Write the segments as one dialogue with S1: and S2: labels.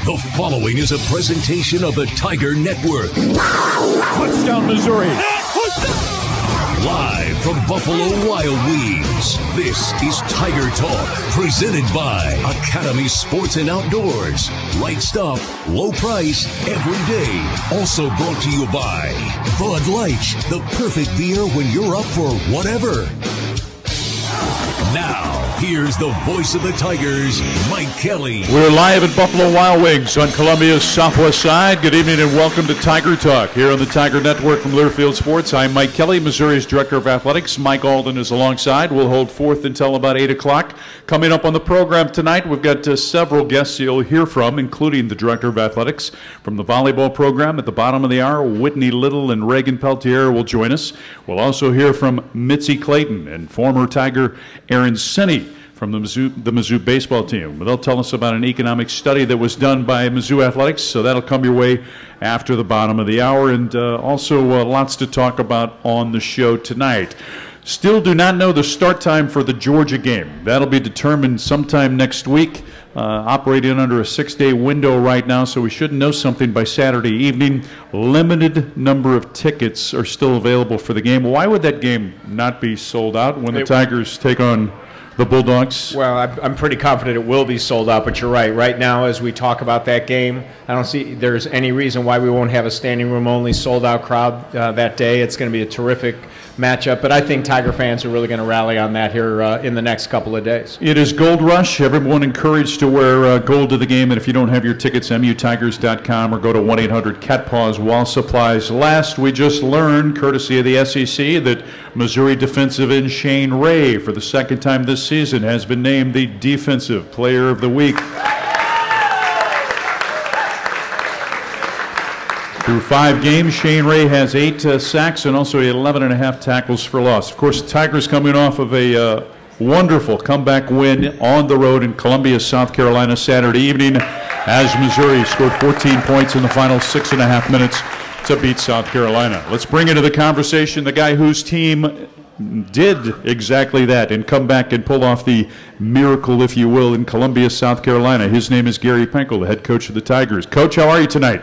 S1: The following is a presentation of the Tiger Network.
S2: Touchdown, Missouri.
S1: Live from Buffalo Wild Wings, this is Tiger Talk, presented by Academy Sports and Outdoors. Light stuff, low price, every day. Also brought to you by Bud Light, the perfect beer when you're up for whatever. Now, here's the voice of the Tigers, Mike Kelly.
S2: We're live at Buffalo Wild Wings on Columbia's southwest side. Good evening and welcome to Tiger Talk here on the Tiger Network from Learfield Sports. I'm Mike Kelly, Missouri's Director of Athletics. Mike Alden is alongside. We'll hold forth until about 8 o'clock. Coming up on the program tonight, we've got several guests you'll hear from, including the Director of Athletics from the volleyball program. At the bottom of the hour, Whitney Little and Reagan Peltier will join us. We'll also hear from Mitzi Clayton and former Tiger Aaron Sinney from the Mizzou baseball team. They'll tell us about an economic study that was done by Mizzou Athletics, so that'll come your way after the bottom of the hour, and also lots to talk about on the show tonight. Still do not know the start time for the Georgia game. That'll be determined sometime next week, operating under a 6-day window right now, so we should know something by Saturday evening. Limited number of tickets are still available for the game. Why would that game not be sold out when the Tigers take on the Bulldogs?
S3: Well, I'm pretty confident it will be sold out, but you're right. Right now, as we talk about that game, I don't see there's any reason why we won't have a standing room only sold out crowd that day. It's going to be a terrific matchup, but I think Tiger fans are really going to rally on that here in the next couple of days.
S2: It is Gold Rush. Everyone encouraged to wear gold to the game, and if you don't have your tickets, mutigers.com or go to 1-800-CATPAWS while supplies last. We just learned, courtesy of the SEC, that Missouri defensive end Shane Ray, for the second time this season, has been named the Defensive Player of the Week. Through 5 games, Shane Ray has 8 sacks and also 11.5 tackles for loss. Of course, the Tigers coming off of a wonderful comeback win on the road in Columbia, South Carolina, Saturday evening, as Missouri scored 14 points in the final 6.5 minutes to beat South Carolina. Let's bring into the conversation the guy whose team did exactly that and come back and pull off the miracle, if you will, in Columbia, South Carolina. His name is Gary Pinkel, the head coach of the Tigers. Coach, how are you tonight?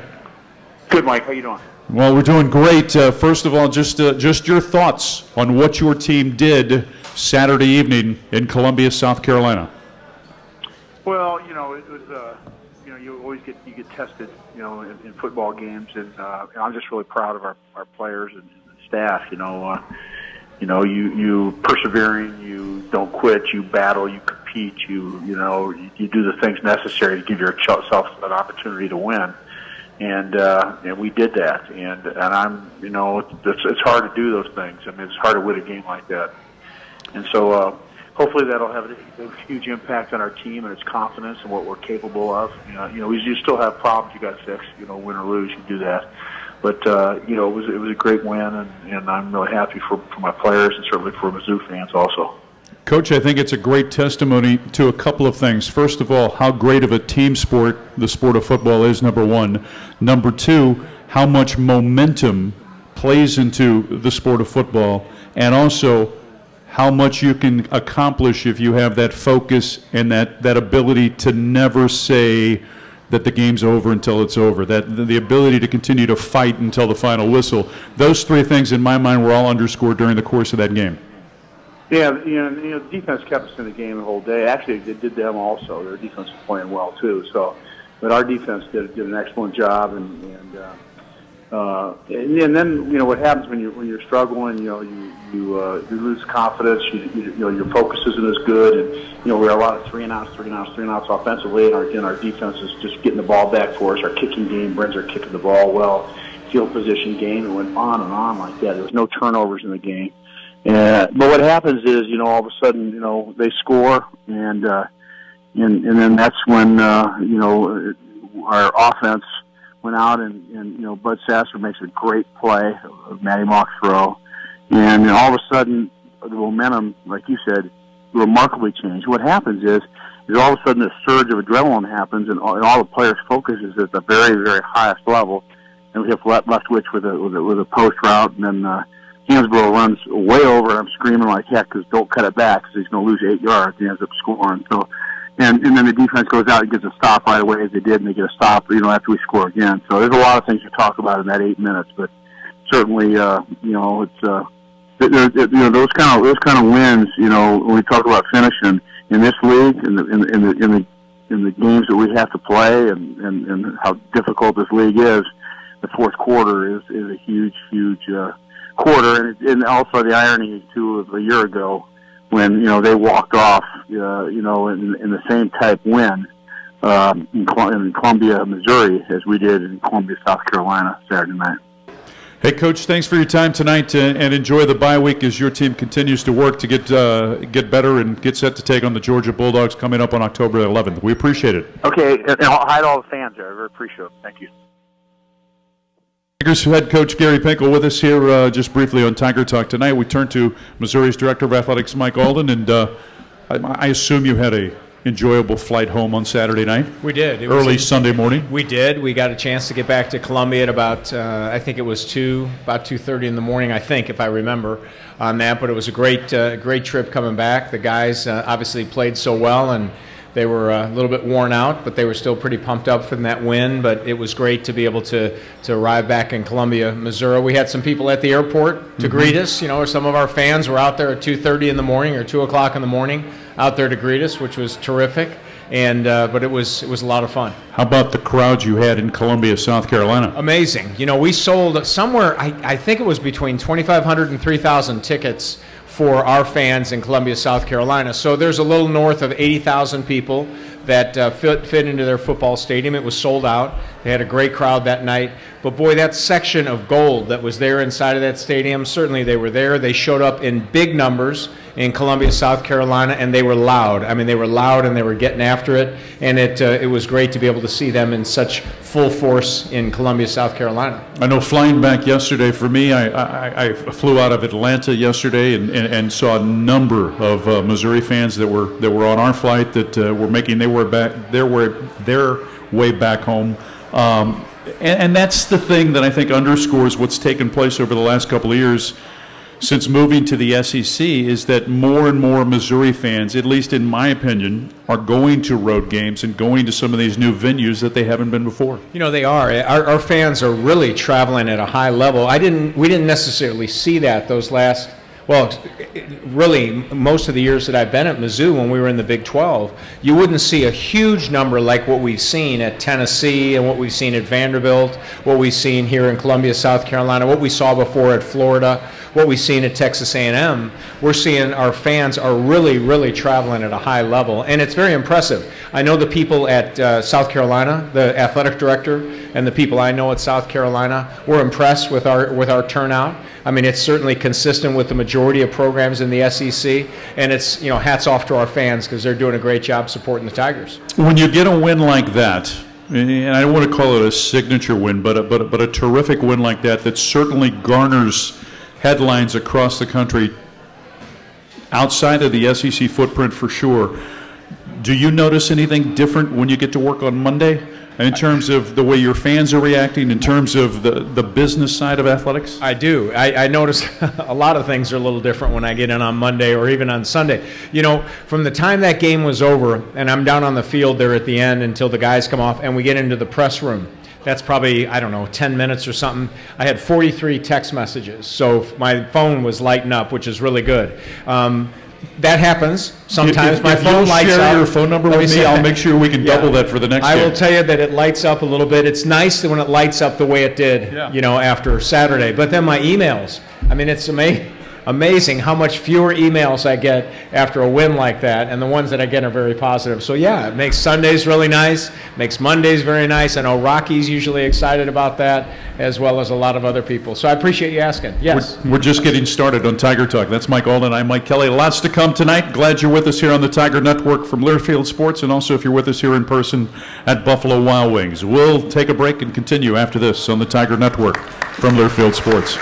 S4: Good, Mike. How you doing?
S2: Well, we're doing great. First of all, just your thoughts on what your team did Saturday evening in Columbia, South Carolina.
S4: Well, it was you always get tested, in football games, and I'm just really proud of our players and staff. You persevering, you don't quit, you battle, you compete, you do the things necessary to give yourself an opportunity to win. And we did that, and I'm, it's hard to do those things. I mean, it's hard to win a game like that, and so hopefully that'll have a huge impact on our team and its confidence and what we're capable of. You still have problems you got to fix. Win or lose, you do that, but it was a great win, and I'm really happy for my players and certainly for Mizzou fans also.
S2: Coach, I think it's a great testimony to a couple of things. First of all, how great of a team sport the sport of football is, number one. Number two, how much momentum plays into the sport of football, and also how much you can accomplish if you have that focus and that ability to never say that the game's over until it's over, that the ability to continue to fight until the final whistle. Those 3 things, in my mind, were all underscored during the course of that game.
S4: Yeah, the defense kept us in the game the whole day. Actually, it did them also. Their defense was playing well too. But our defense did an excellent job, and then what happens when you're struggling, you lose confidence. Your focus isn't as good, and we had a lot of 3-and-outs offensively, and our defense is just getting the ball back for us. Our kicking game, Brins are kicking the ball well. Field position game, it went on and on like that. There was no turnovers in the game. But what happens is, all of a sudden, they score, and then that's when, our offense went out, and Bud Sasser makes a great play of Matty Mock's throw, and all of a sudden, the momentum, like you said, remarkably changed. What happens is all of a sudden a surge of adrenaline happens, and all the players' focus is at the very, very highest level, and we have Leftwich with a post route, and then Hansborough runs way over, and I'm screaming like heck because don't cut it back because he's going to lose 8 yards. He ends up scoring. So, and then the defense goes out and gets a stop right away as they did, and they get a stop, after we score again. So there's a lot of things to talk about in that 8 minutes, but certainly, it's those kind of wins. When we talk about finishing in this league, in the games that we have to play, and how difficult this league is, the fourth quarter is a huge quarter, and also the irony too of a year ago when they walked off, in the same type win in Columbia, Missouri, as we did in Columbia, South Carolina, Saturday night.
S2: Hey, Coach, thanks for your time tonight, and enjoy the bye week as your team continues to work to get better and get set to take on the Georgia Bulldogs coming up on October 11th. We appreciate it.
S4: Okay, and hi to all the fans there. I very appreciate it. Thank you.
S2: Tigers head coach Gary Pinkel with us here just briefly on Tiger Talk tonight. We turn to Missouri's Director of Athletics, Mike Alden, and I assume you had a enjoyable flight home on Saturday night.
S3: We did.
S2: Early Sunday morning.
S3: We did. We got a chance to get back to Columbia at about I think it was about 2:30 in the morning, I think, if I remember on that. But it was a great trip coming back. The guys obviously played so well, and they were a little bit worn out, but they were still pretty pumped up from that win. But it was great to be able to arrive back in Columbia, Missouri. We had some people at the airport to greet us. Some of our fans were out there at 2:30 in the morning or 2 o'clock in the morning out there to greet us, which was terrific. And but it was a lot of fun.
S2: How about the crowd you had in Columbia, South Carolina?
S3: Amazing. We sold somewhere, I think it was between 2,500 and 3,000 tickets for our fans in Columbia, South Carolina. So there's a little north of 80,000 people that fit into their football stadium. It was sold out. They had a great crowd that night. But boy, that section of gold that was there inside of that stadium, certainly they were there. They showed up in big numbers in Columbia, South Carolina, and they were loud. I mean, they were loud and they were getting after it. And it was great to be able to see them in such full force in Columbia, South Carolina.
S2: I know flying back yesterday for me, I flew out of Atlanta yesterday and saw a number of Missouri fans that were on our flight that were making their way back home. And that's the thing that I think underscores what's taken place over the last couple of years since moving to the SEC, is that more and more Missouri fans, at least in my opinion, are going to road games and going to some of these new venues that they haven't been before.
S3: They are. Our fans are really traveling at a high level. We didn't necessarily see that those last, really most of the years that I've been at Mizzou when we were in the Big 12. You wouldn't see a huge number like what we've seen at Tennessee and what we've seen at Vanderbilt, what we've seen here in Columbia, South Carolina, what we saw before at Florida, what we've seen at Texas A&M. We're seeing our fans are really, really traveling at a high level, and it's very impressive. I know the people at South Carolina, the athletic director, and the people I know at South Carolina were impressed with our turnout. I mean, it's certainly consistent with the majority of programs in the SEC, and it's, hats off to our fans because they're doing a great job supporting the Tigers.
S2: When you get a win like that, and I don't want to call it a signature win, but a terrific win like that certainly garners headlines across the country outside of the SEC footprint for sure. Do you notice anything different when you get to work on Monday in terms of the way your fans are reacting, in terms of the business side of athletics?
S3: I do. I notice a lot of things are a little different when I get in on Monday or even on Sunday. From the time that game was over and I'm down on the field there at the end until the guys come off and we get into the press room, that's probably, 10 minutes or something. I had 43 text messages, so my phone was lighting up, which is really good. That happens. Sometimes my phone lights up.
S2: Share your phone number with me. I'll make sure we can double that for the next game.
S3: I will tell you that it lights up a little bit. It's nice when it lights up the way it did, after Saturday. But then my emails, it's amazing how much fewer emails I get after a win like that, and the ones that I get are very positive. So yeah, it makes Sundays really nice, makes Mondays very nice. I know Rocky's usually excited about that, as well as a lot of other people. So I appreciate you asking. Yes.
S2: We're just getting started on Tiger Talk. That's Mike Alden. I'm Mike Kelly. Lots to come tonight. Glad you're with us here on the Tiger Network from Learfield Sports, and also if you're with us here in person at Buffalo Wild Wings. We'll take a break and continue after this on the Tiger Network from Learfield Sports.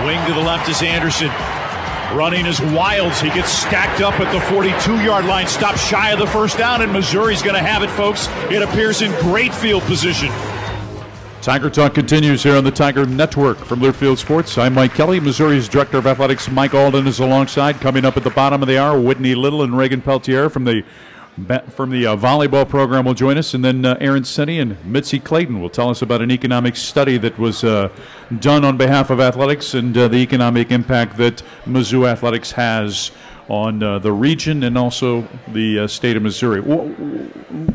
S5: Wing to the left is Anderson. Running is Wilds. He gets stacked up at the 42-yard line. Stopped shy of the first down, and Missouri's going to have it, folks. It appears in great field position.
S2: Tiger Talk continues here on the Tiger Network. From Learfield Sports, I'm Mike Kelly. Missouri's Director of Athletics, Mike Alden, is alongside. Coming up at the bottom of the hour, Whitney Little and Reagan Peltier from the volleyball program will join us, and then Aaron Senni and Mitzi Clayton will tell us about an economic study that was done on behalf of athletics and the economic impact that Mizzou Athletics has on the region and also the state of Missouri.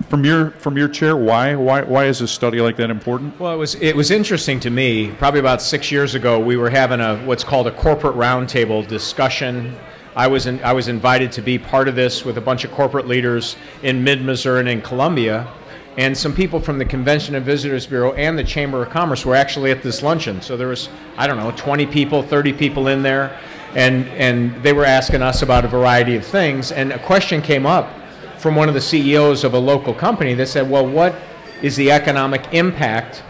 S2: From your chair, why is a study like that important?
S3: Well, it was interesting to me. Probably about 6 years ago, we were having what's called a corporate roundtable discussion. I was invited to be part of this with a bunch of corporate leaders in mid-Missouri and in Columbia, and some people from the Convention and Visitors Bureau and the Chamber of Commerce were actually at this luncheon. So there was, I don't know, 20 people, 30 people in there, and they were asking us about a variety of things. And a question came up from one of the CEOs of a local company that said, well, what is the economic impact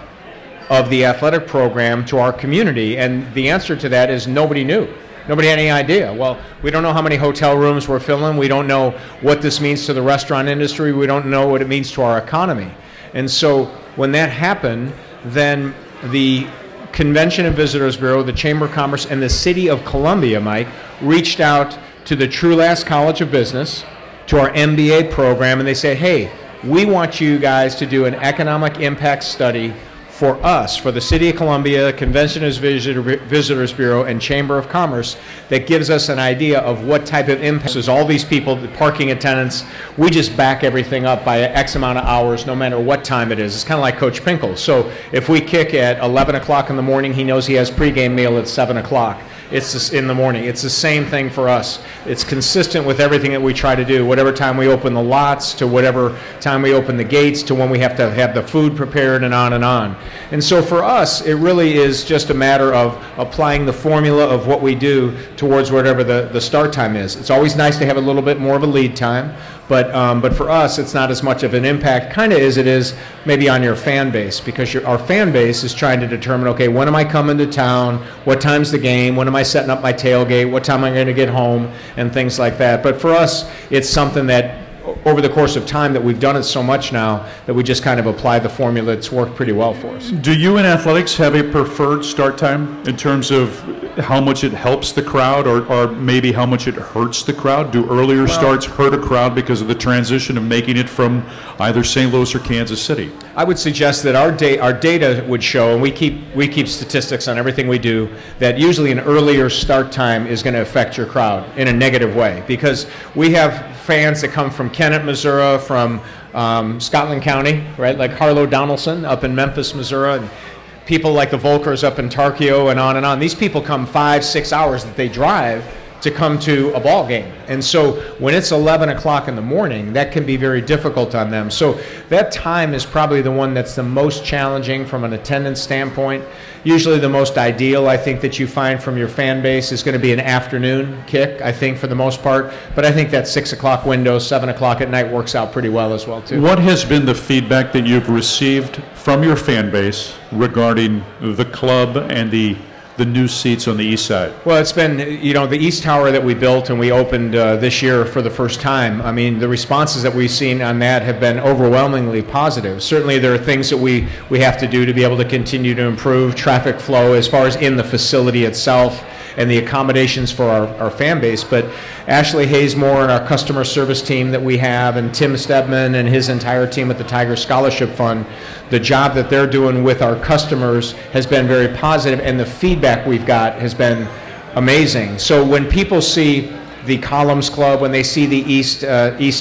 S3: of the athletic program to our community? And the answer to that is nobody knew. Nobody had any idea. Well, we don't know how many hotel rooms we're filling. We don't know what this means to the restaurant industry. We don't know what it means to our economy. And so when that happened, then the Convention and Visitors Bureau, the Chamber of Commerce, and the City of Columbia, Mike, reached out to the True-Last College of Business, to our MBA program, and they said, hey, we want you guys to do an economic impact study for us, for the City of Columbia, Convention and Visitors Bureau, and Chamber of Commerce, that gives us an idea of what type of impact. All these people, the parking attendants, we just back everything up by X amount of hours, no matter what time it is. It's kind of like Coach Pinkel. So if we kick at 11 o'clock in the morning, he knows he has pregame meal at 7 o'clock. It's just in the morning. It's the same thing for us. It's consistent with everything that we try to do, whatever time we open the lots, to whatever time we open the gates, to when we have to have the food prepared, and on and on. And so for us, it really is just a matter of applying the formula of what we do towards whatever the start time is. It's always nice to have a little bit more of a lead time, but for us, it's not as much of an impact, kind of as it is maybe on your fan base, because our fan base is trying to determine, okay, when am I coming to town? What time's the game? When am I setting up my tailgate? What time am I going to get home? And things like that. But for us, it's something that over the course of time that we've done it so much now that we just kind of apply the formula. It's worked pretty well for us.
S2: Do you in athletics have a preferred start time in terms of how much it helps the crowd or maybe how much it hurts the crowd? Do earlier starts hurt a crowd because of the transition of making it from either St. Louis or Kansas City?
S3: I would suggest that our data would show, and we keep statistics on everything we do, that usually an earlier start time is going to affect your crowd in a negative way, because we have fans that come from Kennett, Missouri, from Scotland County, right, like Harlow Donaldson up in Memphis, Missouri, and people like the Volkers up in Tarkio, and on and on. These people come 5-6 hours that they drive to come to a ball game. And so when it's 11 o'clock in the morning, that can be very difficult on them. So that time is probably the one that's the most challenging from an attendance standpoint. Usually the most ideal, I think, that you find from your fan base is going to be an afternoon kick, I think, for the most part. But I think that 6 o'clock window, 7 o'clock at night works out pretty well as well, too.
S2: What has been the feedback that you've received from your fan base regarding the club and the new seats on the east side?
S3: Well, it's been, the East Tower that we built and we opened this year for the first time. I mean, the responses that we've seen on that have been overwhelmingly positive. Certainly there are things that we have to do to be able to continue to improve traffic flow as far as in the facility itself and the accommodations for our fan base. But Ashley Hayesmore and our customer service team that we have, and Tim Stedman and his entire team at the Tiger Scholarship Fund, the job that they're doing with our customers has been very positive, and the feedback we've got has been amazing. So when people see the Columns Club, when they see the East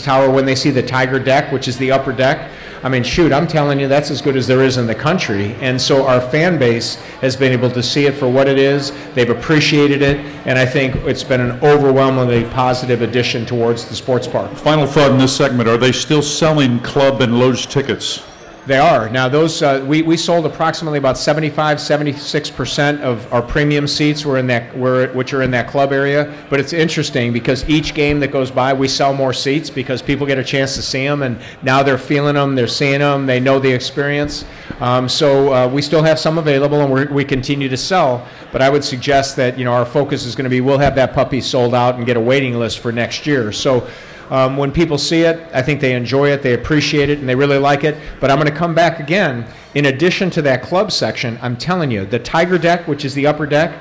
S3: Tower, when they see the Tiger Deck, which is the upper deck, I mean, shoot, I'm telling you, that's as good as there is in the country. And so our fan base has been able to see it for what it is. They've appreciated it, and I think it's been an overwhelmingly positive addition towards the sports park.
S2: Final thought in this segment, are they still selling club and loge tickets?
S3: They are. Now, those we sold approximately about 76% of our premium seats which are in that club area. But it's interesting because each game that goes by, we sell more seats because people get a chance to see them, and now they're feeling them, they're seeing them, they know the experience. So we still have some available, and we continue to sell. But I would suggest that our focus is going to be we'll have that puppy sold out and get a waiting list for next year. So. When people see it, I think they enjoy it, they appreciate it, and they really like it. But I'm going to come back again. In addition to that club section, I'm telling you, the Tiger deck, which is the upper deck,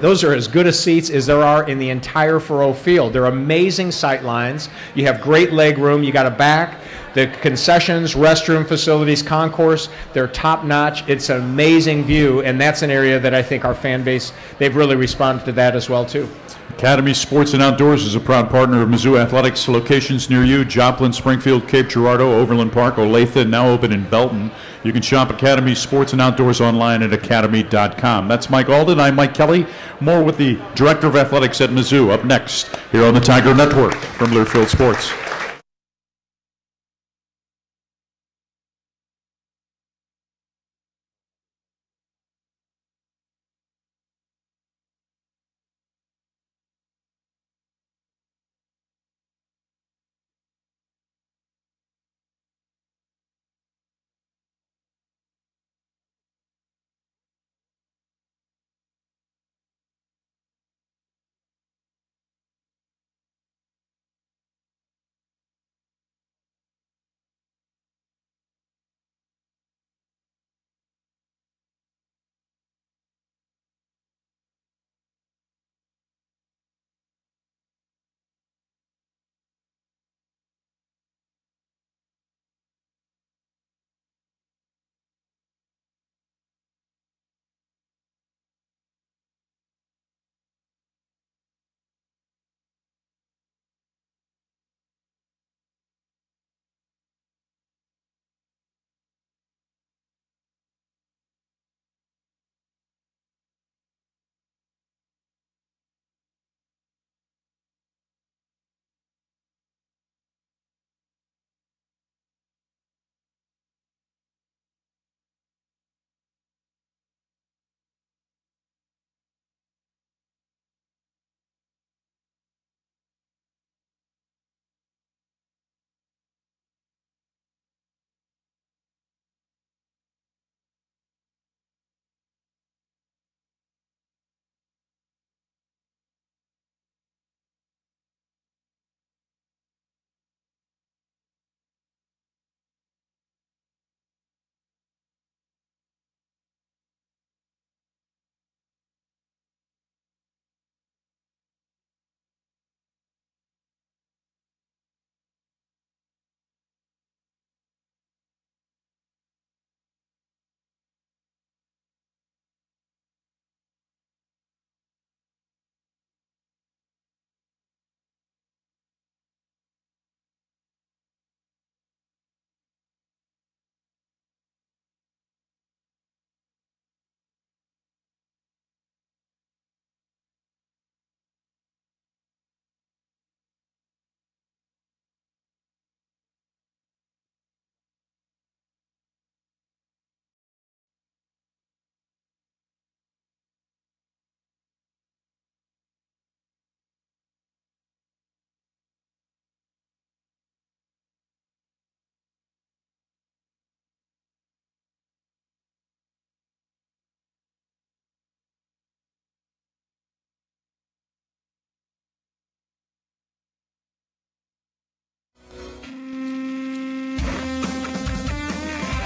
S3: those are as good a seats as there are in the entire Faroe field. They're amazing sight lines. You have great leg room. You got a back. The concessions, restroom facilities, concourse, they're top-notch. It's an amazing view, and that's an area that I think our fan base, they've really responded to that as well, too.
S2: Academy Sports and Outdoors is a proud partner of Mizzou Athletics. Locations near you: Joplin, Springfield, Cape Girardeau, Overland Park, Olathe, now open in Belton. You can shop Academy Sports and Outdoors online at academy.com. That's Mike Alden. I'm Mike Kelly. More with the Director of Athletics at Mizzou up next here on the Tiger Network from Learfield Sports.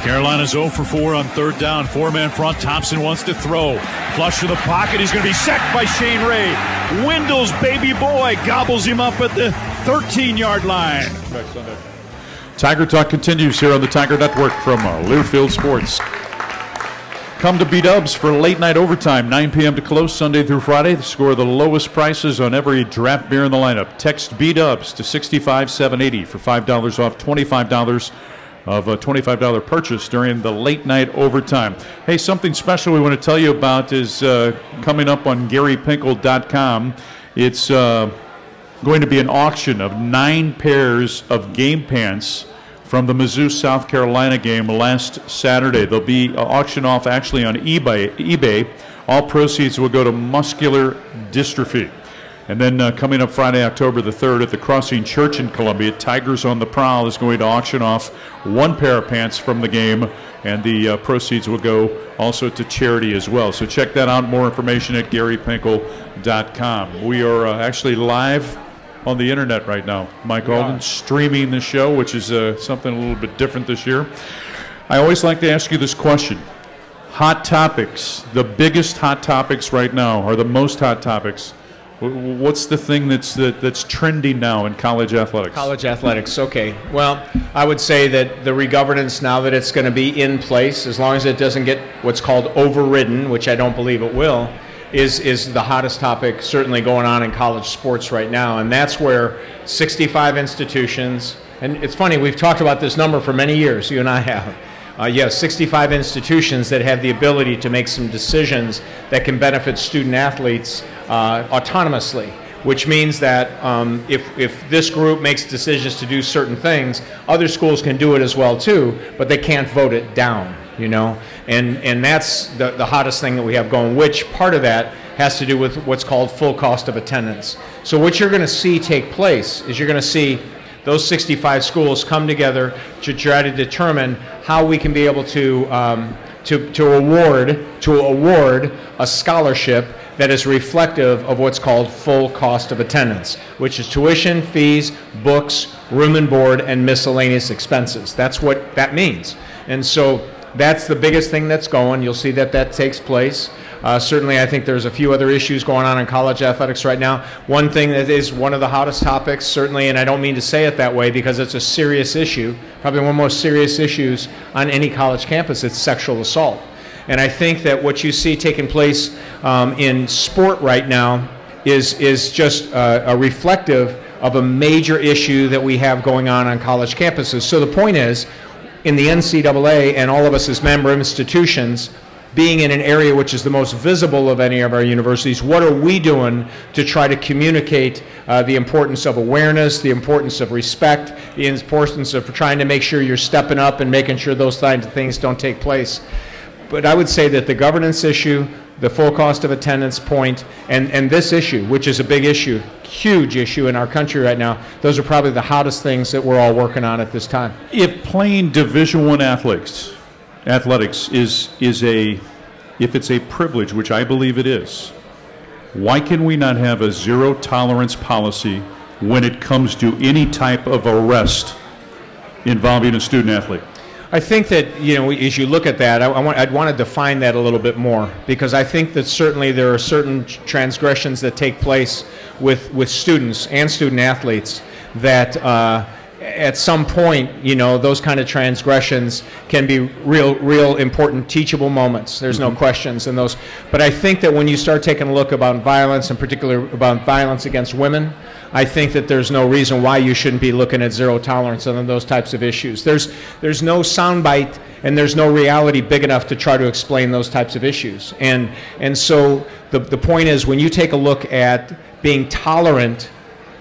S5: Carolina's 0 for 4 on third down. Four-man front. Thompson wants to throw. Flush to the pocket. He's going to be sacked by Shane Ray. Wendell's baby boy gobbles him up at the 13-yard line.
S2: Tiger Talk continues here on the Tiger Network from Learfield Sports. Come to B-Dubs for late night overtime, 9 p.m. to close, Sunday through Friday. Score the lowest prices on every draft beer in the lineup. Text B-Dubs to 65780 for $5 off $25 of a $25 purchase during the late night overtime. Hey, something special we want to tell you about is coming up on GaryPinkle.com. It's going to be an auction of 9 pairs of game pants from the Mizzou South Carolina game last Saturday. They'll be auctioned off actually on eBay. All proceeds will go to muscular dystrophy. And then coming up Friday, October the 3rd at the Crossing Church in Columbia, Tigers on the Prowl is going to auction off one pair of pants from the game, and the proceeds will go also to charity as well. So check that out. More information at GaryPinkel.com. We are actually live on the internet right now. Mike Alden streaming the show, which is something a little bit different this year. I always like to ask you this question. Hot topics, the biggest hot topics right now, or the most hot topics. What's the thing that's trending now in college athletics?
S3: College athletics, okay. Well, I would say that the regovernance, now that it's going to be in place, as long as it doesn't get what's called overridden, which I don't believe it will, is the hottest topic certainly going on in college sports right now. And that's where 65 institutions, and it's funny, we've talked about this number for many years, you and I have. You have 65 institutions that have the ability to make some decisions that can benefit student athletes autonomously, which means that if this group makes decisions to do certain things, other schools can do it as well too, but they can't vote it down, you know? And that's the hottest thing that we have going, which part of that has to do with what's called full cost of attendance. So what you're going to see take place is you're going to see those 65 schools come together to try to determine how we can be able to award a scholarship that is reflective of what's called full cost of attendance, which is tuition, fees, books, room and board, and miscellaneous expenses. That's what that means. And so that's the biggest thing that's going. You'll see that that takes place. Certainly, I think there's a few other issues going on in college athletics right now. One thing that is one of the hottest topics, certainly, and I don't mean to say it that way because it's a serious issue, probably one of the most serious issues on any college campus, it's sexual assault. And I think that what you see taking place in sport right now is just a reflective of a major issue that we have going on college campuses. So the point is, in the NCAA and all of us as member institutions, being in an area which is the most visible of any of our universities, what are we doing to try to communicate the importance of awareness, the importance of respect, the importance of trying to make sure you're stepping up and making sure those kinds of things don't take place. But I would say that the governance issue, the full cost of attendance point, and this issue, which is a big issue, huge issue in our country right now, those are probably the hottest things that we're all working on at this time.
S2: If playing Division I athletics if it's a privilege, which I believe it is, why can we not have a zero tolerance policy when it comes to any type of arrest involving a student athlete?
S3: I think that, you know, as you look at that, I'd want to define that a little bit more, because I think that certainly there are certain transgressions that take place with students and student athletes that at some point, you know, those kind of transgressions can be real important teachable moments. There's no questions in those. But I think that when you start taking a look about violence, in particular about violence against women, I think that there's no reason why you shouldn't be looking at zero tolerance on those types of issues. There's no soundbite and there's no reality big enough to try to explain those types of issues. And so the point is, when you take a look at being tolerant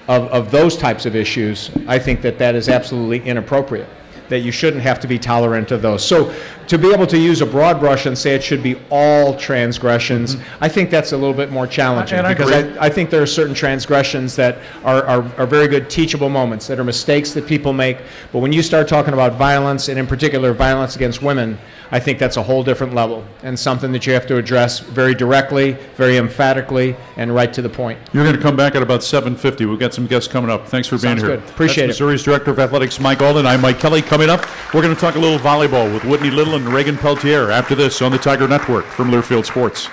S3: of those types of issues, I think that that is absolutely inappropriate, that you shouldn't have to be tolerant of those. So to be able to use a broad brush and say it should be all transgressions, I think that's a little bit more challenging, because I think there are certain transgressions that are very good teachable moments, that are mistakes that people make. But when you start talking about violence, and in particular violence against women, I think that's a whole different level, and something that you have to address very directly, very emphatically, and right to the point.
S2: You're going to come back at about 7:50. We've got some guests coming up. Thanks for being here.
S3: Good. Appreciate it.
S2: Missouri's Director of Athletics, Mike Alden. I'm Mike Kelly. Coming up, we're going to talk a little volleyball with Whitney Little and Reagan Peltier after this on the Tiger Network from Learfield Sports.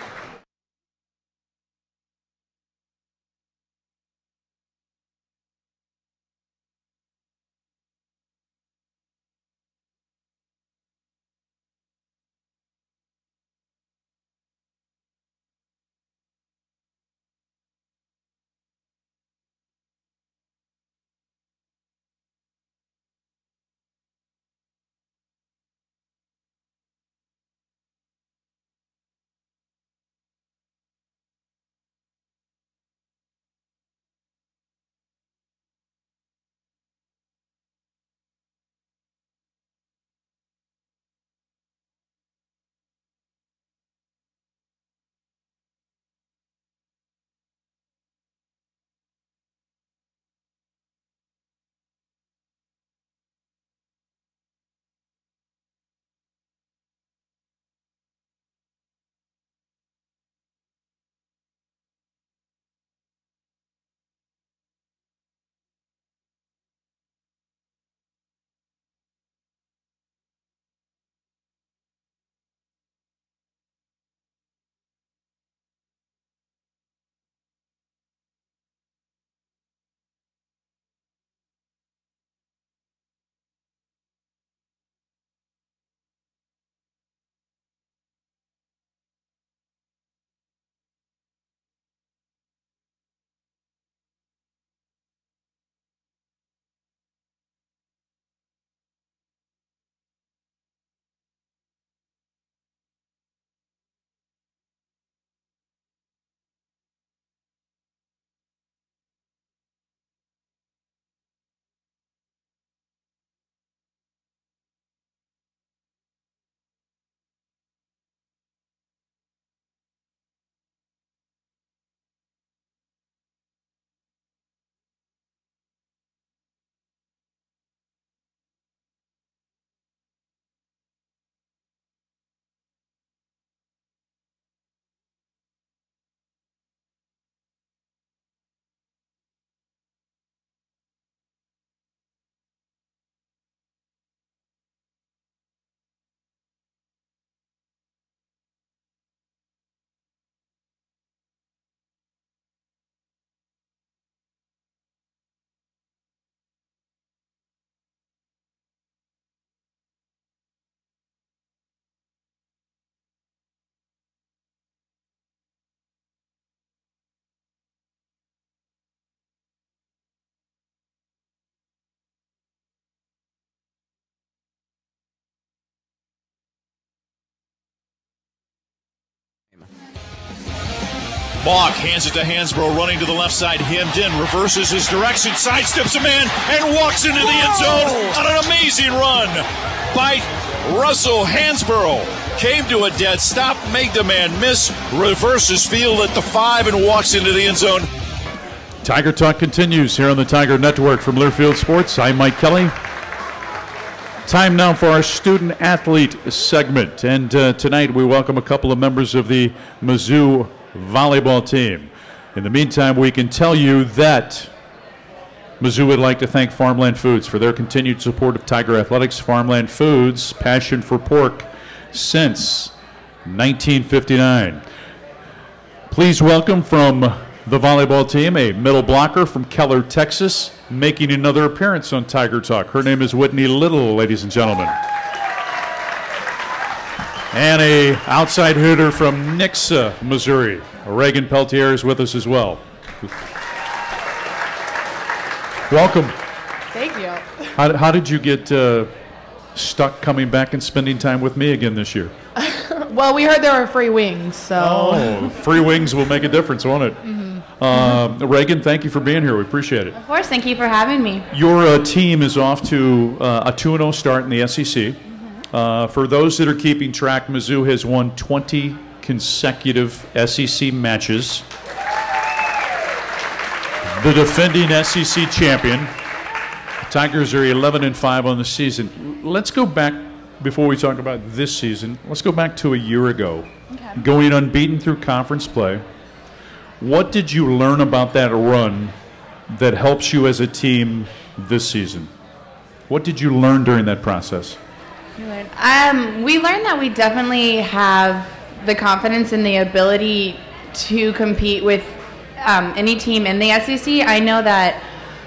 S5: Mock hands it to Hansbrough, running to the left side, hemmed in, reverses his direction, sidesteps a man, and walks into the end zone on an amazing run by Russell Hansbrough. Came to a dead stop, made the man miss, reverses field at the 5, and walks into the end zone.
S2: Tiger Talk continues here on the Tiger Network from Learfield Sports. I'm Mike Kelly. Time now for our student athlete segment. And tonight we welcome a couple of members of the Mizzou volleyball team. In the meantime, we can tell you that Mizzou would like to thank Farmland Foods for their continued support of Tiger Athletics. Farmland Foods, passion for pork since 1959. Please welcome from the volleyball team a middle blocker from Keller, Texas, making another appearance on Tiger Talk. Her name is Whitney Little, ladies and gentlemen. And a outside hitter from Nixa, Missouri. Reagan Peltier is with us as well. Welcome.
S6: Thank you.
S2: How did you get stuck coming back and spending time with me again this year?
S6: Well, we heard there were free wings, so.
S2: Oh, free wings will make a difference, won't it? Mm-hmm. Reagan, thank you for being here. We appreciate it.
S7: Of course, thank you for having me.
S2: Your team is off to a 2-0 start in the SEC. Mm-hmm. For those that are keeping track, Mizzou has won 20 consecutive SEC matches. The defending SEC champion. The Tigers are 11-5 on the season. Let's go back, before we talk about this season, let's go back to a year ago. Okay. Going unbeaten through conference play. What did you learn about that run that helps you as a team this season? What did you learn during that process?
S7: We learned that we definitely have the confidence and the ability to compete with any team in the SEC. I know that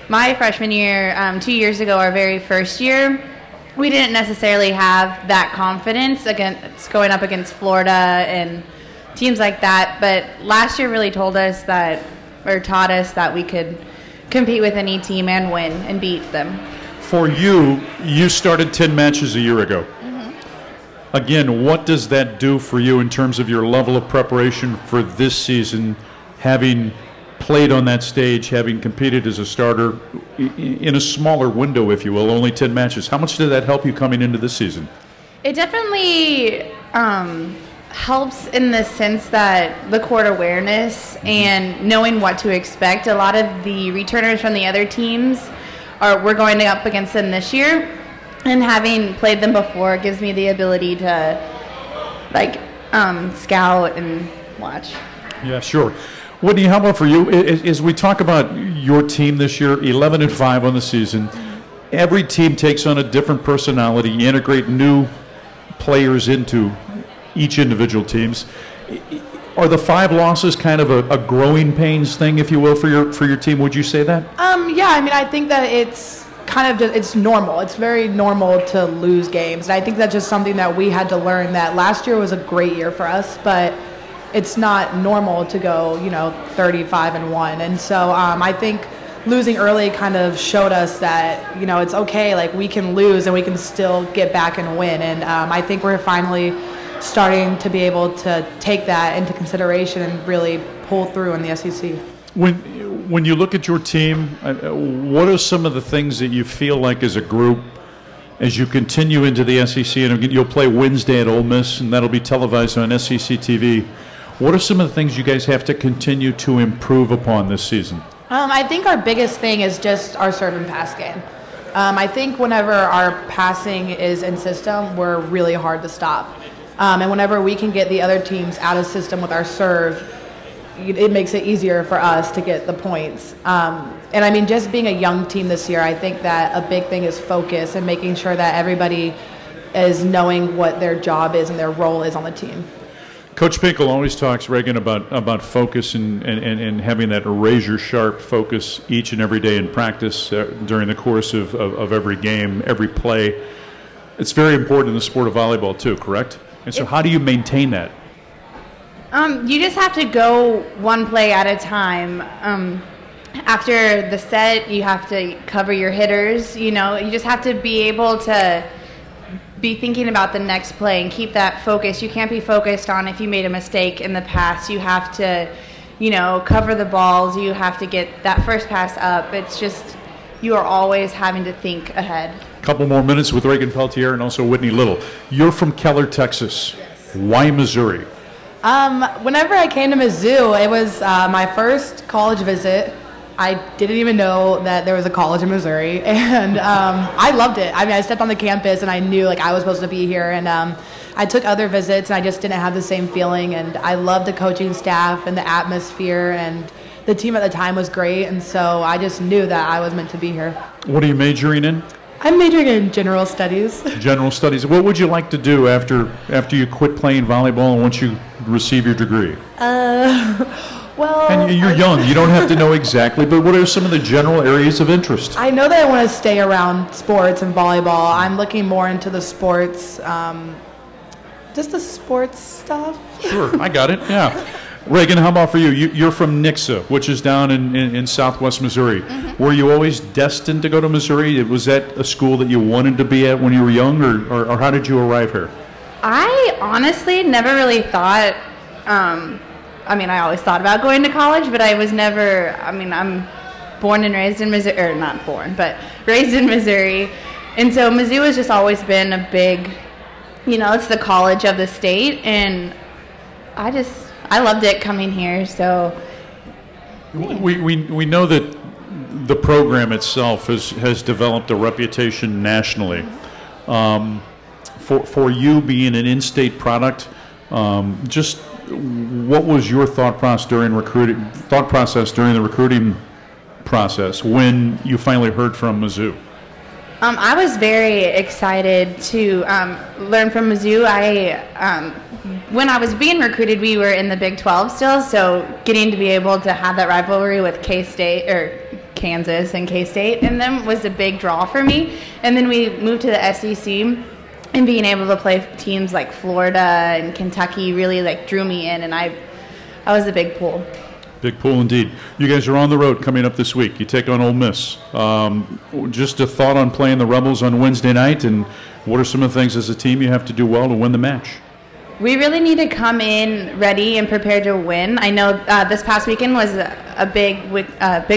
S7: my freshman year, 2 years ago, our very first year, we didn't necessarily have that confidence against going up against Florida and teams like that. But last year really taught us that we could compete with any team and win and beat them. For you, you started 10 matches a year ago. Mm-hmm. Again, what does that do for you in terms of your level of preparation for this season, having played on that stage, having competed as a starter in a smaller window, if you will, only 10 matches? How much did that help you coming into this season? It definitely helps in the sense that the court awareness and knowing what to expect. A lot of the returners from the other teams we're going up against them this year, and having played them before gives me the ability to scout and watch. Yeah, sure. Whitney, how about for you? As we talk about your team this year, 11-5 on the season, every team takes on a different personality. You integrate new players into each individual teams. Are the 5 losses kind of a growing pains thing, if you will, for your team? Would you say that?
S6: Yeah, I mean, I think that it's kind of it's normal. It's very normal to lose games. And I think that's just something that we had to learn, that last year was a great year for us, but it's not normal to go, 35-1. And so I think losing early kind of showed us that, it's okay, we can lose and we can still get back and win. And I think we're finally starting to be able to take that into consideration and really pull through in the SEC.
S2: When you look at your team, what are some of the things that you feel like as a group, as you continue into the SEC, and you'll play Wednesday at Ole Miss, and that'll be televised on SEC TV, what are some of the things you guys have to continue to improve upon this season?
S6: I think our biggest thing is just our serve and pass game. I think whenever our passing is in system, we're really hard to stop. And whenever we can get the other teams out of system with our serve, it makes it easier for us to get the points. And I mean, just being a young team this year, I think that a big thing is focus and making sure that everybody is knowing what their job is and their role is on the team.
S2: Coach Pinkel always talks, Reagan, about focus and having that razor-sharp focus each and every day in practice during the course of every game, every play. It's very important in the sport of volleyball too, correct? And so how do you maintain that?
S7: You just have to go one play at a time. After the set, you have to cover your hitters. You just have to be able to be thinking about the next play and keep that focus. You can't be focused on if you made a mistake in the past. You have to cover the balls. You have to get that first pass up. It's just, you are always having to think ahead.
S2: Couple more minutes with Reagan Peltier and also Whitney Little. You're from Keller, Texas. Yes. Why Missouri?
S6: Whenever I came to Mizzou, it was my first college visit. I didn't even know that there was a college in Missouri, and I loved it. I mean, I stepped on the campus, and I knew I was supposed to be here, and I took other visits, and I just didn't have the same feeling, and I loved the coaching staff and the atmosphere, and the team at the time was great, and so I just knew that I was meant to be here. What
S2: are you majoring in?
S6: I'm majoring in general studies.
S2: General studies. What would you like to do after you quit playing volleyball and once you receive your degree?
S6: Well,
S2: and you're young. You don't have to know exactly, but what are some of the general areas of interest?
S6: I know that I want to stay around sports and volleyball. I'm looking more into the sports, just the sports stuff.
S2: Sure, I got it, yeah. Reagan, how about for you? You're from Nixa, which is down in southwest Missouri. Mm-hmm. Were you always destined to go to Missouri? Was that a school that you wanted to be at when you were young, or how did you arrive here?
S7: I honestly never really thought, I always thought about going to college, but I was never, I'm born and raised in Missouri, or not born, but raised in Missouri. And so Mizzou has just always been a big, it's the college of the state, and I loved it coming here, so.
S2: Yeah. We know that the program itself has developed a reputation nationally. For you being an in-state product, just what was your thought process during the recruiting process when you finally heard from Mizzou?
S7: I was very excited to learn from Mizzou. When I was being recruited, we were in the Big 12 still, so getting to be able to have that rivalry with K-State, or Kansas and K-State, and them was a big draw for me. And then we moved to the SEC, and being able to play teams like Florida and Kentucky really drew me in, and I was a big pull.
S2: Big pool indeed. You guys are on the road coming up this week. You take on Ole Miss. Just a thought on playing the Rebels on Wednesday night, and what are some of the things as a team you have to do well to win the match?
S7: We really need to come in ready and prepared to win. I know this past weekend was a big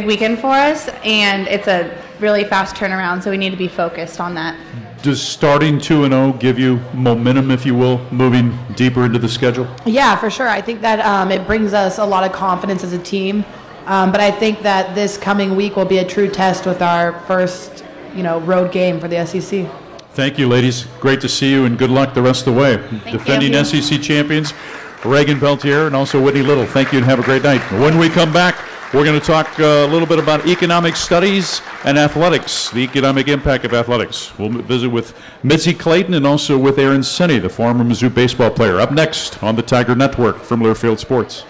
S7: weekend for us, and it's a really fast turnaround, so we need to be focused on that.
S2: Does starting 2-0 give you momentum, if you will, moving deeper into the schedule?
S6: Yeah, for sure. I think that it brings us a lot of confidence as a team. But I think that this coming week will be a true test with our first, road game for the SEC.
S2: Thank you, ladies. Great to see you, and good luck the rest of the way. Defending SEC champions, Reagan Peltier and also Whitney Little. Thank you, and have a great night. When we come back, we're going to talk a little bit about economic studies and athletics, the economic impact of athletics. We'll visit with Mitzi Clayton and also with Aaron Sinney, the former Mizzou baseball player. Up next on the Tiger Network from Learfield Sports.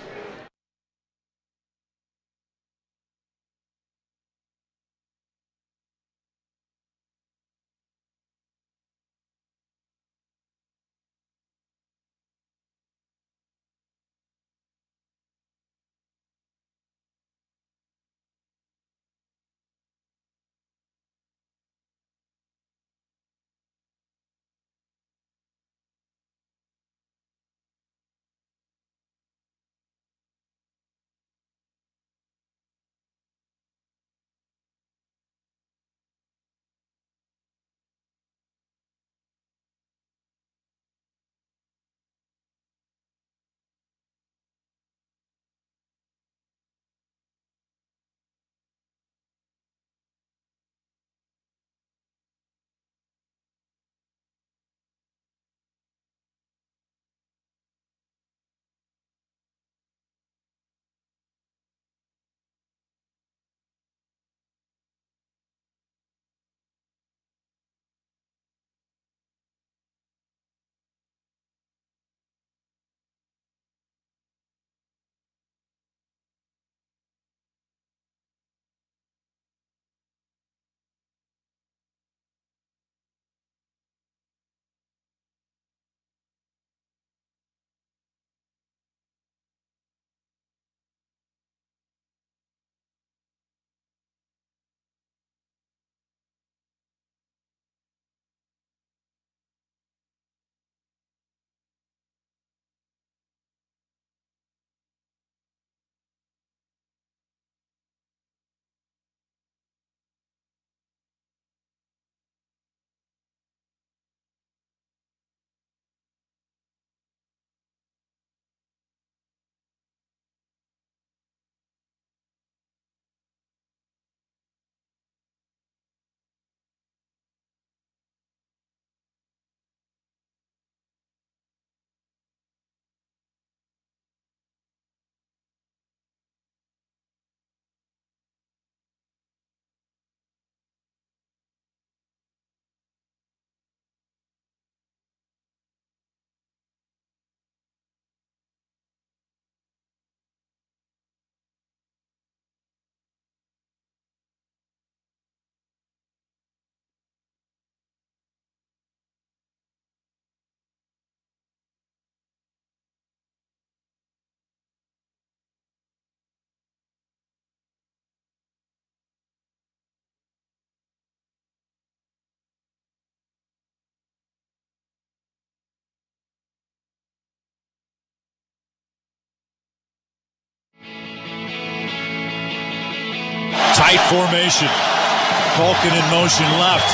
S5: Tight formation. Vulcan in motion left.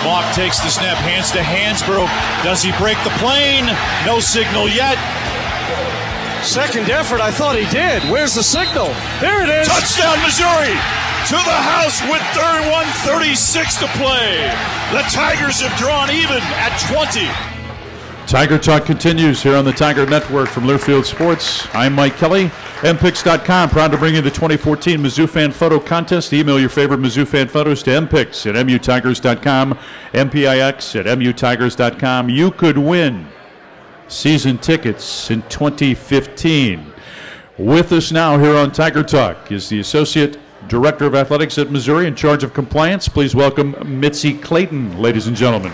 S5: Mock takes the snap, hands to Hansbrough. Does he break the plane? No signal yet.
S8: Second effort, I thought he did. Where's the signal? There it is.
S5: Touchdown, Missouri! To the house with 31:36 to play. The Tigers have drawn even at 20.
S2: Tiger Talk continues here on the Tiger Network from Learfield Sports. I'm Mike Kelly. MPix.com, proud to bring you the 2014 Mizzou Fan Photo Contest. Email your favorite Mizzou fan photos to mpix at mutigers.com, mpix at mutigers.com. You could win season tickets in 2015. With us now here on Tiger Talk is the Associate Director of Athletics at Missouri in charge of compliance. Please welcome Mitzi Clayton, ladies and gentlemen.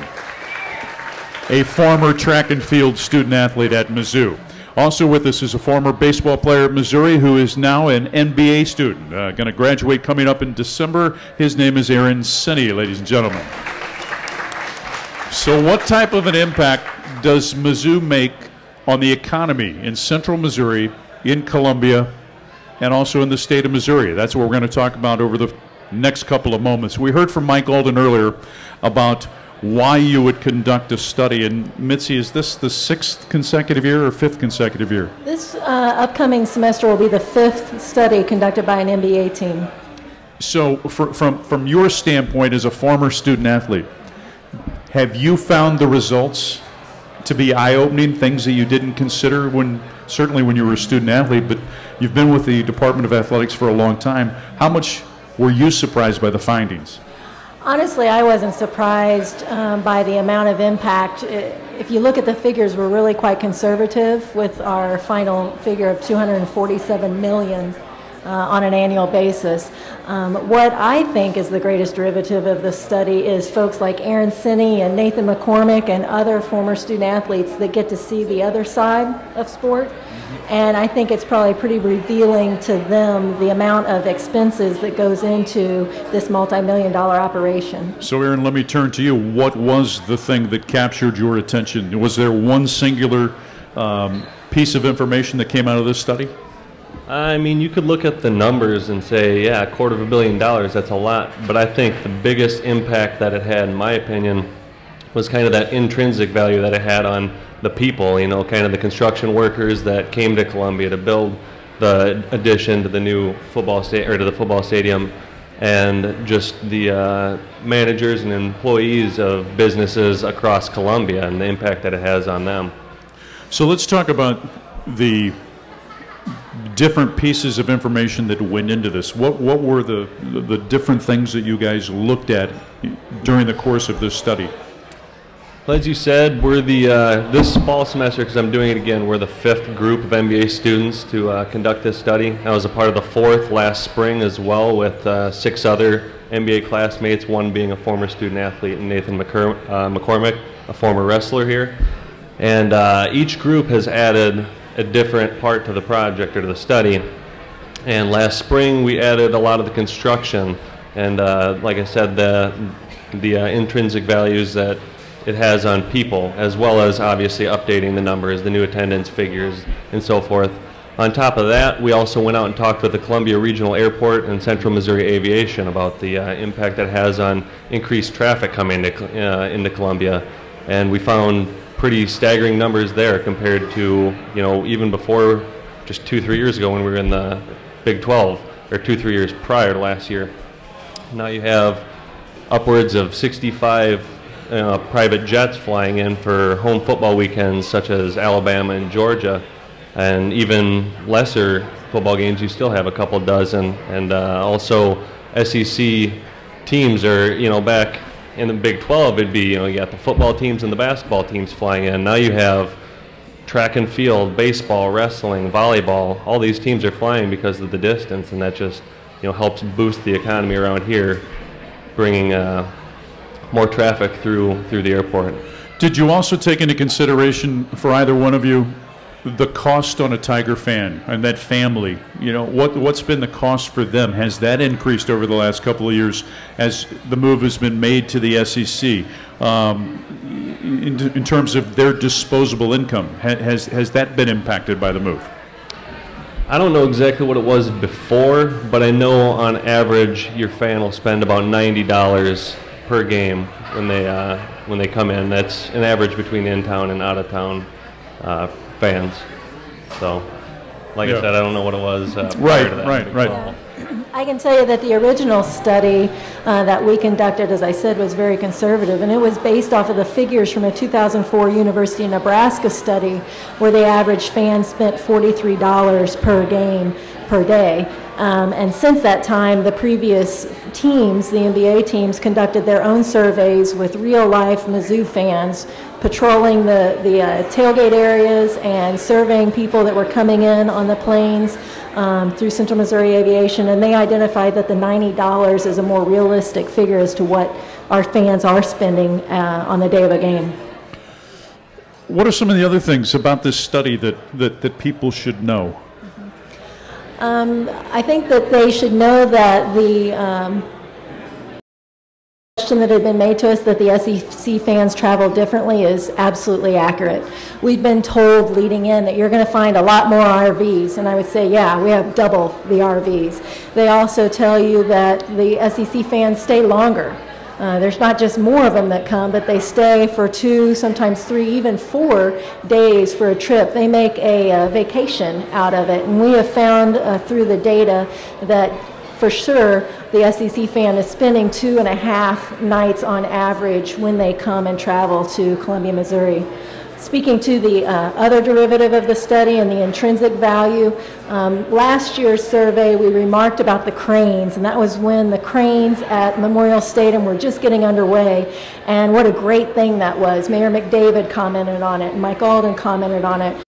S2: A former track and field student athlete at Mizzou. Also with us is a former baseball player at Missouri who is now an NBA student. Going to graduate coming up in December. His name is Aaron Sinney, ladies and gentlemen. So what type of an impact does Mizzou make on the economy in central Missouri, in Columbia, and also in the state of Missouri? That's what we're going to talk about over the next couple of moments. We heard from Mike Alden earlier about why you would conduct a study. And Mitzi, is this the 6th consecutive year or 5th consecutive year?
S9: This upcoming semester will be the 5th study conducted by an NBA team.
S2: So from your standpoint as a former student athlete, have you found the results to be eye-opening, things that you didn't consider certainly when you were a student athlete, but you've been with the Department of Athletics for a long time. How much were you surprised by the findings?
S9: Honestly, I wasn't surprised by the amount of impact. If you look at the figures, we're really quite conservative with our final figure of $247 million on an annual basis. What I think is the greatest derivative of this study is folks like Aaron Sinney and Nathan McCormick and other former student athletes that get to see the other side of sport. And I think it's probably pretty revealing to them the amount of expenses that goes into this multi-million-dollar operation.
S2: So Aaron, let me turn to you. What was the thing that captured your attention? Was there one singular piece of information that came out of this study?
S10: I mean, you could look at the numbers and say, yeah, $250 million, that's a lot. But I think the biggest impact that it had, in my opinion, was kind of that intrinsic value that it had on the people, you know, kind of the construction workers that came to Columbia to build the addition to the new football stadium, and just the managers and employees of businesses across Columbia and the impact that it has on them.
S2: So let's talk about the different pieces of information that went into this. What were the different things that you guys looked at during the course of this study?
S10: Well, as you said, we're this fall semester, because I'm doing it again, we're the 5th group of MBA students to conduct this study. I was a part of the 4th last spring as well with 6 other MBA classmates, one being a former student athlete, and Nathan McCormick, a former wrestler here. And each group has added a different part to the project or to the study. And last spring we added a lot of the construction and like I said, the intrinsic values that it has on people, as well as obviously updating the numbers, the new attendance figures, and so forth. On top of that, we also went out and talked with the Columbia Regional Airport and Central Missouri Aviation about the impact that has on increased traffic coming into Columbia, and we found pretty staggering numbers there compared to, you know, even before, just 2-3 years ago when we were in the Big 12, or 2-3 years prior to last year. Now you have upwards of 65 private jets flying in for home football weekends, such as Alabama and Georgia, and even lesser football games you still have a couple dozen. And also SEC teams are, you know, back in the Big 12, it'd be, you know, you got the football teams and the basketball teams flying in. Now you have track and field, baseball, wrestling, volleyball. All these teams are flying because of the distance, and that just, you know, helps boost the economy around here, bringing more traffic through the airport.
S2: Did you also take into consideration, for either one of you, the cost on a Tiger fan and that family? You know, what's been the cost for them? Has that increased over the last couple of years as the move has been made to the SEC? In terms of their disposable income, has that been impacted by the move?
S10: I don't know exactly what it was before, but I know on average your fan will spend about $90 per game when they come in. That's an average between in-town and out-of-town fans. So, like I said, I don't know what it was prior to that.
S2: Right.
S9: Yeah. I can tell you that the original study that we conducted, as I said, was very conservative, and it was based off of the figures from a 2004 University of Nebraska study where the average fan spent $43 per game per day. And since that time, the previous teams, the NBA teams, conducted their own surveys with real-life Mizzou fans patrolling the tailgate areas and surveying people that were coming in on the planes through Central Missouri Aviation, and they identified that the $90 is a more realistic figure as to what our fans are spending on the day of a game.
S2: What are some of the other things about this study that people should know?
S9: I think that they should know that the question that had been made to us that the SEC fans travel differently is absolutely accurate. We've been told leading in that you're going to find a lot more RVs, and I would say, yeah, we have double the RVs. They also tell you that the SEC fans stay longer. There's not just more of them that come, but they stay for 2, sometimes 3, even 4 days for a trip. They make a vacation out of it, and we have found through the data that for sure the SEC fan is spending 2.5 nights on average when they come and travel to Columbia, Missouri. Speaking to the other derivative of the study and the intrinsic value, last year's survey we remarked about the cranes, and that was when the cranes at Memorial Stadium were just getting underway, and what a great thing that was. Mayor McDavid commented on it, and Mike Alden commented on it.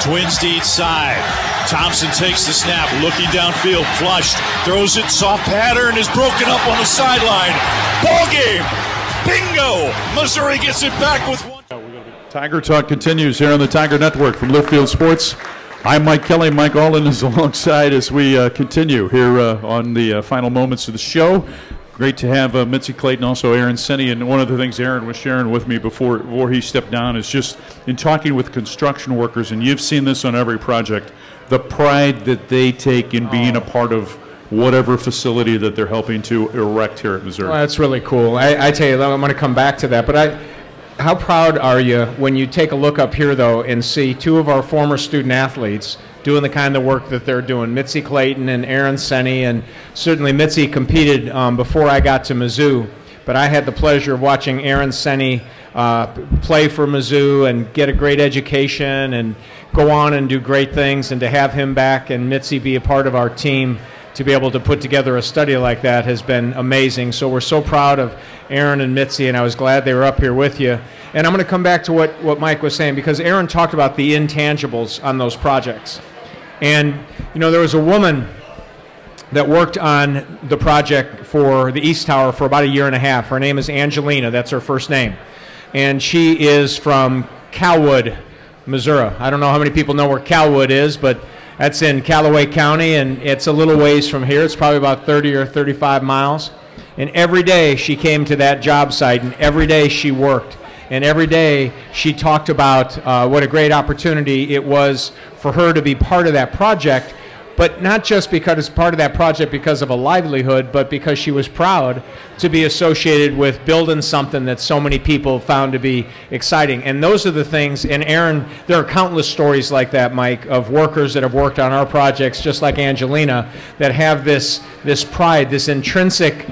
S5: Twins to each side. Thompson takes the snap, looking downfield, flushed, throws it, soft pattern, is broken up on the sideline. Ball game. Bingo! Missouri gets it back with one.
S2: Tiger Talk continues here on the Tiger Network from Learfield Sports. I'm Mike Kelly. Mike Alden is alongside as we continue here on the final moments of the show. Great to have Mitzi Clayton, also Aaron Senni, and one of the things Aaron was sharing with me before he stepped down is just in talking with construction workers, and you've seen this on every project, the pride that they take in being a part of whatever facility that they're helping to erect here at Missouri.
S3: Well, that's really cool. I tell you, I'm going to come back to that, but how proud are you when you take a look up here, though, and see 2 of our former student athletes doing the kind of work that they're doing, Mitzi Clayton and Aaron Senni, and certainly Mitzi competed before I got to Mizzou, but I had the pleasure of watching Aaron Senni play for Mizzou and get a great education and go on and do great things, and to have him back and Mitzi be a part of our team to be able to put together a study like that has been amazing. So we're so proud of Aaron and Mitzi, and I was glad they were up here with you. And I'm going to come back to what Mike was saying, because Aaron talked about the intangibles on those projects. And, you know, there was a woman that worked on the project for the East Tower for about a year and a half. Her name is Angelina. That's her first name. And she is from Calwood, Missouri. I don't know how many people know where Calwood is, but that's in Callaway County, and it's a little ways from here. It's probably about 30 or 35 miles. And every day she came to that job site, and every day she worked. And every day she talked about what a great opportunity it was for her to be part of that project, but not just because it's part of that project because of a livelihood, but because she was proud to be associated with building something that so many people found to be exciting. And those are the things, and Aaron, there are countless stories like that, Mike, of workers that have worked on our projects, just like Angelina, that have this pride, this intrinsic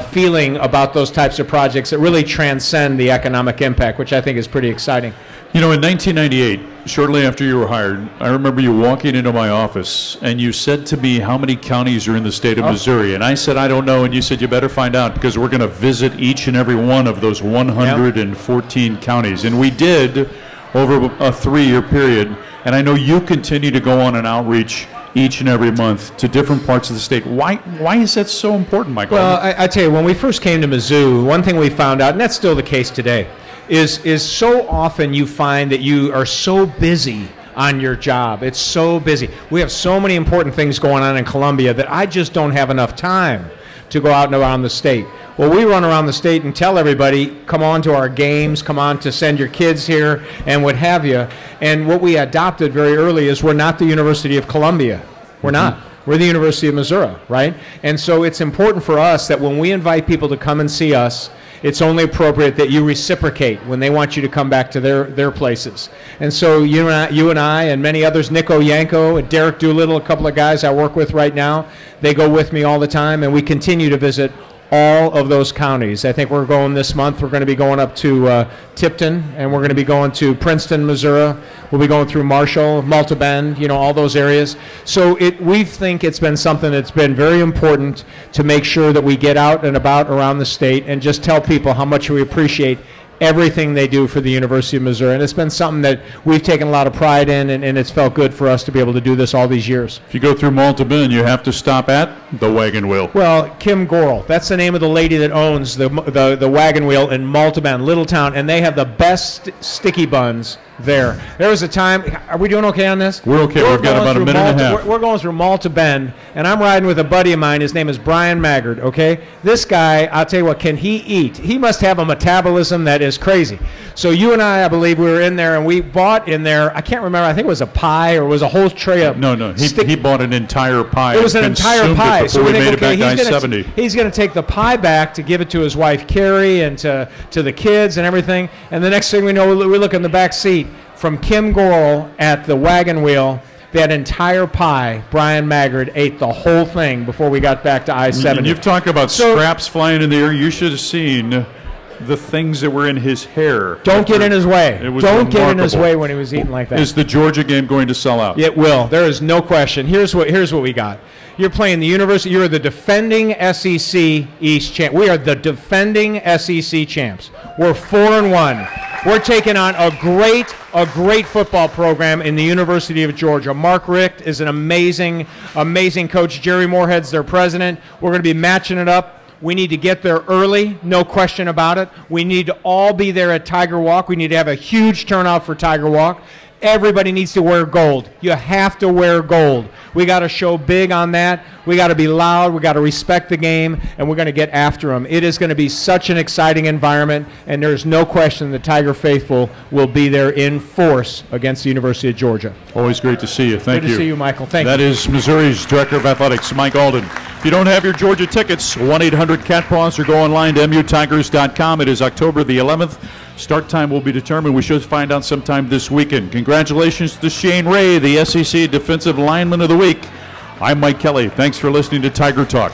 S3: feeling about those types of projects that really transcend the economic impact, which I think is pretty exciting.
S2: You know, in 1998, shortly after you were hired, I remember you walking into my office and you said to me, how many counties are in the state of Missouri? And I said, I don't know. And you said, you better find out because we're going to visit each and every one of those 114 counties. And we did over a 3-year period. And I know you continue to go on an outreach each and every month to different parts of the state. Why is that so important, Michael?
S3: Well, I tell you, when we first came to Mizzou, one thing we found out, and that's still the case today, is so often you find that you are so busy on your job. It's so busy. We have so many important things going on in Columbia that I just don't have enough time to go out and around the state. Well, we run around the state and tell everybody, come on to our games, come on to send your kids here, and what have you. And what we adopted very early is we're not the University of Columbia. We're not. We're the University of Missouri, right? And so it's important for us that when we invite people to come and see us, it's only appropriate that you reciprocate when they want you to come back to their places. And so you and I and many others, Nico Yanko and Derek Doolittle, a couple of guys I work with right now, they go with me all the time, and we continue to visit all of those counties. I think we're going this month. We're going to be going up to Tipton, and we're going to be going to Princeton, Missouri. We'll be going through Marshall, Malta Bend, you know, all those areas. So we think it's been something that's been very important to make sure that we get out and about around the state and just tell people how much we appreciate everything they do for the University of Missouri. And it's been something that we've taken a lot of pride in, and it's felt good for us to be able to do this all these years.
S2: If you go through Malta Bend, you have to stop at the Wagon Wheel.
S3: Well, Kim Gorel, that's the name of the lady that owns the Wagon Wheel in Malta Bend, little town, and they have the best sticky buns there. There was a time, are we doing okay on this?
S2: We're okay. We've got about a minute and a half.
S3: We're going through Malta Bend, and I'm riding with a buddy of mine. His name is Brian Maggard, okay? This guy, I'll tell you what, can he eat? He must have a metabolism that is crazy. So you and I believe we were in there, and we bought in there, I can't remember, I think it was a pie or it was a whole tray of...
S2: No, he bought an entire pie.
S3: It was an entire pie.
S2: So we made it back to I-70.
S3: He's going to take the pie back to give it to his wife, Carrie, and to the kids and everything. And the next thing we know, we look in the back seat from Kim Gorel at the Wagon Wheel. That entire pie, Brian Maggard ate the whole thing before we got back to I-70.
S2: And you've talked about scraps flying in the air. You should have seen the things that were in his hair.
S3: Don't get in his way. Don't get in his
S2: remarkable.
S3: way when he was eating like that.
S2: Is the Georgia game going to sell out?
S3: It will. There is no question. Here's what we got. You're playing the University. You're the defending SEC East champ. We are the defending SEC champs. We're 4-1. We're taking on a great football program in the University of Georgia. Mark Richt is an amazing coach. Jerry Moorhead's their president. We're going to be matching it up. We need to get there early, no question about it. We need to all be there at Tiger Walk. We need to have a huge turnout for Tiger Walk. Everybody needs to wear gold. You have to wear gold. We got to show big on that. We got to be loud. We got to respect the game, and we're going to get after them. It is going to be such an exciting environment, and there's no question the Tiger faithful will be there in force against the University of Georgia.
S2: Always great to see you. Thank you.
S3: Good to see you, Michael. Thank you.
S2: That is Missouri's Director of Athletics, Mike Alden. If you don't have your Georgia tickets, 1-800-CATPAWS or go online to mutigers.com. It is October the 11th. Start time will be determined. We should find out sometime this weekend. Congratulations to Shane Ray, the SEC Defensive Lineman of the Week. I'm Mike Kelly. Thanks for listening to Tiger Talk.